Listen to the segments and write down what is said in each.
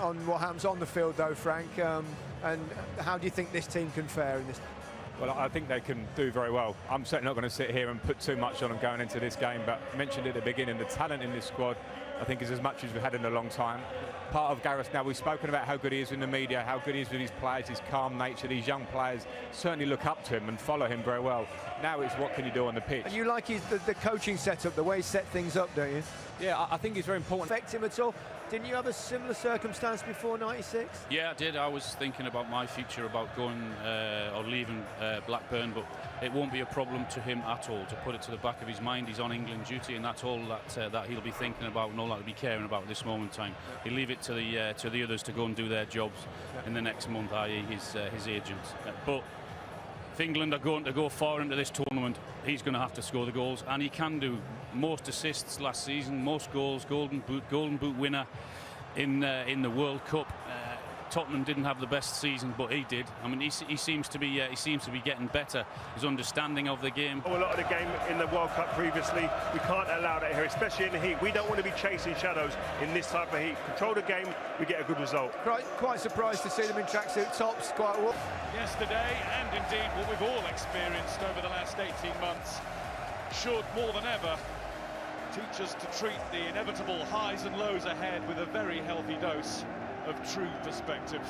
on what happens on the field, though, Frank. And how do you think this team can fare in this? Well, I think they can do very well. I'm certainly not going to sit here and put too much on them going into this game, but I mentioned at the beginning, the talent in this squad, I think, is as much as we've had in a long time. Part of Gareth, now we've spoken about how good he is in the media, how good he is with his players, his calm nature. These young players certainly look up to him and follow him very well. Now it's what can you do on the pitch. And you like the coaching setup, the way he set things up, don't you? Yeah, I think it's very important. Affect him at all? Didn't you have a similar circumstance before '96? Yeah, I did. I was thinking about my future, about going or leaving Blackburn, but it won't be a problem to him at all. To put it to the back of his mind, he's on England duty, and that's all that he'll be thinking about and all that he'll be caring about at this moment in time. He'll leave it to the others to go and do their jobs in the next month, i.e. his agents. But if England are going to go far into this tournament, he's going to have to score the goals, and he can do. Most assists last season, most goals, Golden Boot winner in the World Cup. Tottenham didn't have the best season, but he did. I mean, he seems to be getting better. His understanding of the game. A lot of the game in the World Cup previously, we can't allow that here, especially in the heat. We don't want to be chasing shadows in this type of heat. Control the game, we get a good result. Quite surprised to see them in tracksuit tops. Quite well. Yesterday, and indeed what we've all experienced over the last 18 months, should more than ever teach us to treat the inevitable highs and lows ahead with a very healthy dose of true perspective.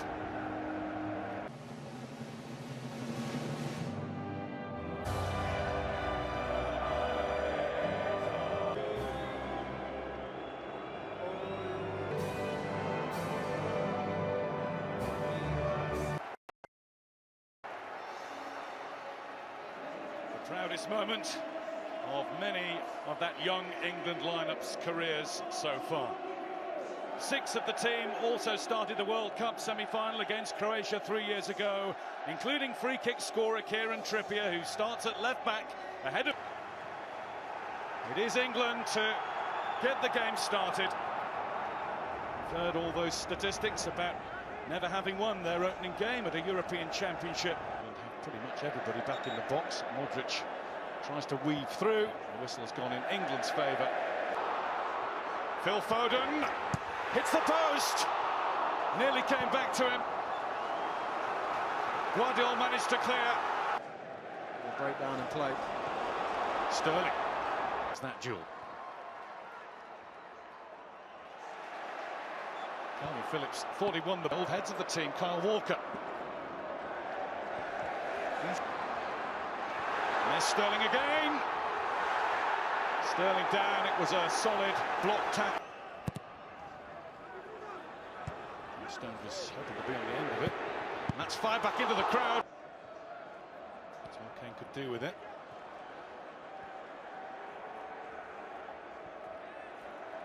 The proudest moment of many of that young England lineup's careers so far. 6 of the team also started the World Cup semi-final against Croatia 3 years ago, including free-kick scorer Kieran Trippier, who starts at left-back ahead of... It is England to get the game started. We've heard all those statistics about never having won their opening game at a European Championship. And have pretty much everybody back in the box. Modric tries to weave through. The whistle has gone in England's favour. Phil Foden hits the post. Nearly came back to him. Guardiola managed to clear. We'll break down and play. Sterling. It's that duel. Calvin Phillips, 41, the old heads of the team. Kyle Walker. And there's Sterling again. Sterling down. It was a solid block tackle. Stones was hoping to be on the end of it. And that's fired back into the crowd. That's what Kane could do with it.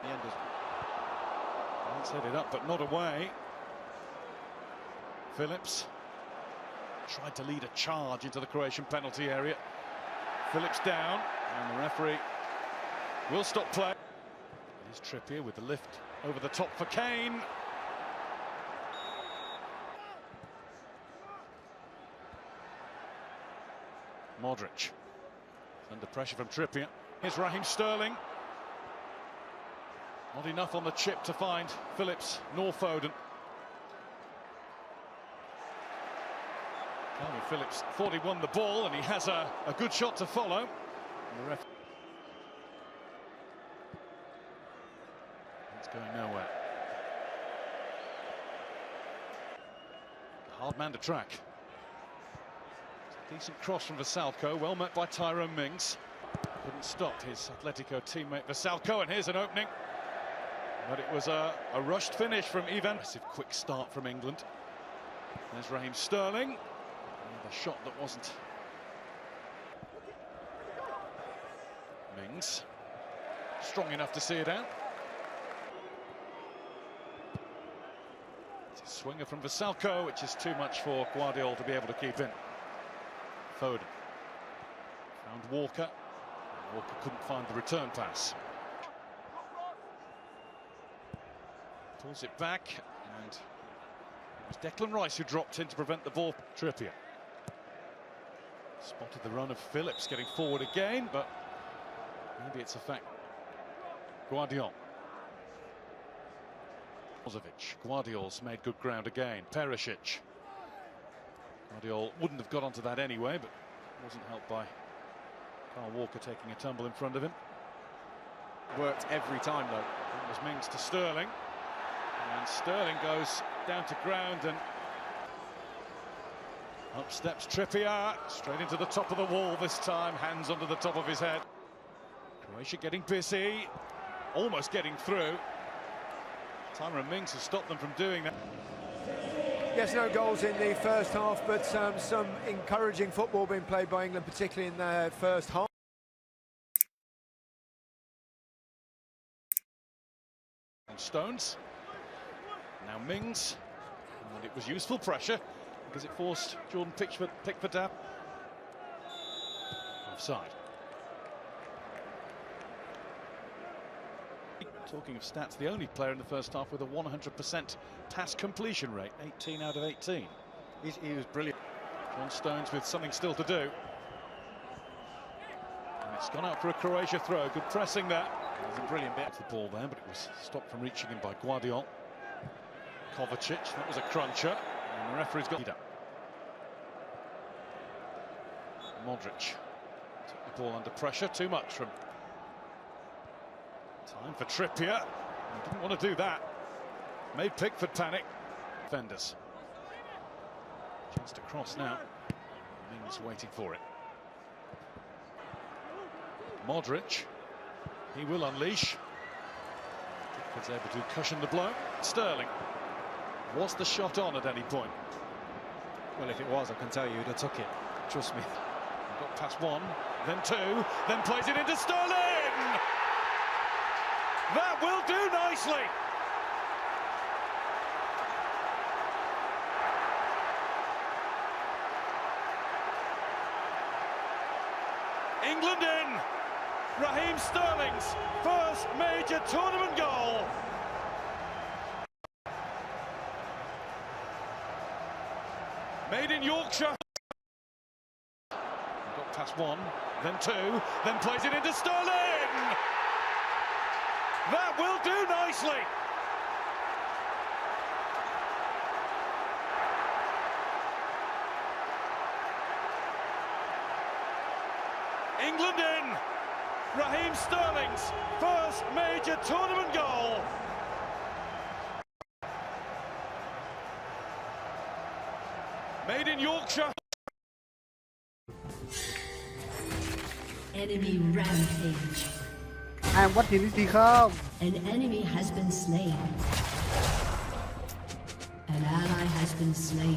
The end is... Let's head it up, but not away. Phillips tried to lead a charge into the Croatian penalty area. Phillips down, and the referee will stop play. Here's Trippier with the lift over the top for Kane. Modric under pressure from Trippier. Here's Raheem Sterling. Not enough on the chip to find Phillips nor Foden. Calvin Phillips thought he won the ball, and he has a good shot to follow. And the ref... It's going nowhere. Hard man to track. Decent cross from Vasalko, well met by Tyrone Mings. Couldn't stop his Atletico teammate Vasalko, and here's an opening. But it was a rushed finish from Ivan. Massive quick start from England. There's Raheem Sterling. Another shot that wasn't. Mings. Strong enough to see it out. It's a swinger from Vasalko, which is too much for Guardiola to be able to keep in. Foden found Walker. Walker couldn't find the return pass. Pulls it back, and it was Declan Rice who dropped in to prevent the ball. Trippier spotted the run of Phillips getting forward again, but maybe it's a fact. Guardiola. Guardiol's made good ground again. Perisic. Guardiol wouldn't have got onto that anyway, but wasn't helped by Carl Walker taking a tumble in front of him. Worked every time though. It was Mings to Sterling. And Sterling goes down to ground and up steps Trippier. Straight into the top of the wall this time. Hands under the top of his head. Croatia getting busy. Almost getting through. Tyrone Mings has stopped them from doing that. Yes, no goals in the first half, but some encouraging football being played by England, particularly in their first half. And Stones. Now Mings. And it was useful pressure because it forced Jordan Pickford down. Offside. Talking of stats, the only player in the first half with a 100% pass completion rate, 18 out of 18. He was brilliant. John Stones with something still to do. And it's gone out for a Croatia throw. Good pressing there. It was a brilliant bit. The ball there, but it was stopped from reaching him by Guardiol. Kovacic, that was a cruncher. And the referee's got it up. Modric took the ball under pressure, too much from. Time for Trippier. He didn't want to do that. Made Pickford panic. Defenders. Chance to cross now. Mings waiting for it. Modric. He will unleash. Pickford's able to cushion the blow. Sterling. Was the shot on at any point? Well, if it was, I can tell you he'd have took it. Trust me. Got past one, then two, then plays it into Sterling! That will do nicely. England in. Raheem Sterling's first major tournament goal. Made in Yorkshire. Got past one, then two, then plays it into Sterling. That will do nicely. England in. Raheem Sterling's first major tournament goal. Made in Yorkshire. Enemy rampage. And what did he come? An enemy has been slain. An ally has been slain.